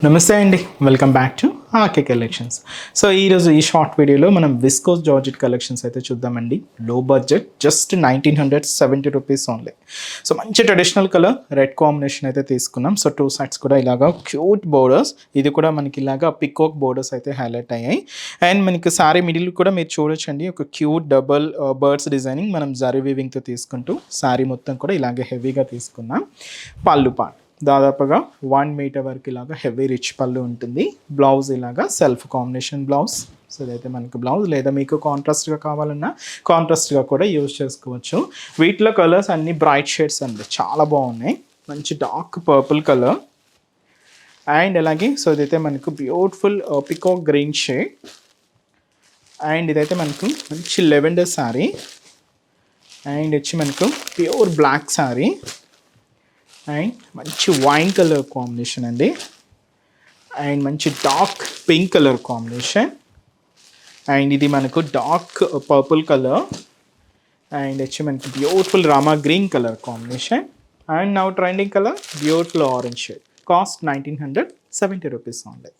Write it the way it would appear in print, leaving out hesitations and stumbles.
నమస్తే అండి, welcome back to K collections. So ఈరోజు ఈ షార్ట్ వీడియోలో మనం విస్కోస్ జార్జెట్ కలెక్షన్స్ అయితే చూద్దామండి. లో budget, just 1970 rupees only. So మంచి ట్రెడిషనల్ కలర్ రెడ్ కాంబినేషన్ అయితే తీసుకున్నాం. సో టూ సైడ్స్ కూడా ఇలాగా క్యూట్ బోర్డర్స్, ఇది కూడా మనకి ఇలాగా పికాక్ బోర్డర్స్ అయితే హైలైట్ అయ్యాయి. అండ్ మనకి సారీ మిడిల్ కూడా మీరు చూడొచ్చండి, ఒక క్యూట్ డబుల్ బర్డ్స్ డిజైనింగ్ మనం జరీ వీవింగ్తో తీసుకుంటూ సారీ మొత్తం కూడా ఇలాగే హెవీగా తీసుకున్నాం. పళ్ళు పార్ట్ దాదాపుగా 1 మీటర్ వరకు ఇలాగా హెవీ రిచ్ పళ్ళు ఉంటుంది. బ్లౌజ్ ఇలాగా సెల్ఫ్ కాంబినేషన్ బ్లౌజ్. సో ఇదైతే మనకు బ్లౌజ్, లేదా మీకు కాంట్రాస్ట్గా కావాలన్నా కాంట్రాస్ట్గా కూడా యూజ్ చేసుకోవచ్చు. వీటిలో కలర్స్ అన్ని బ్రైట్ షేడ్స్ అండి, చాలా బాగున్నాయి. మంచి డార్క్ పర్పుల్ కలర్ అండ్ అలాగే సో ఇదైతే మనకు beautiful peacock green shade. And ఇదైతే మనకు మంచి లెవెండర్ శారీ. అండ్ వచ్చి మనకు ప్యూర్ బ్లాక్ శారీ అండ్ మంచి వైన్ కలర్ కాంబినేషన్ అండి. అండ్ మంచి dark pink colour combination. And ఇది మనకు డార్క్ పర్పుల్ కలర్. అండ్ వచ్చి మనకి beautiful Rama green colour combination. And now trending colour beautiful orange shade. Cost 1970 rupees only.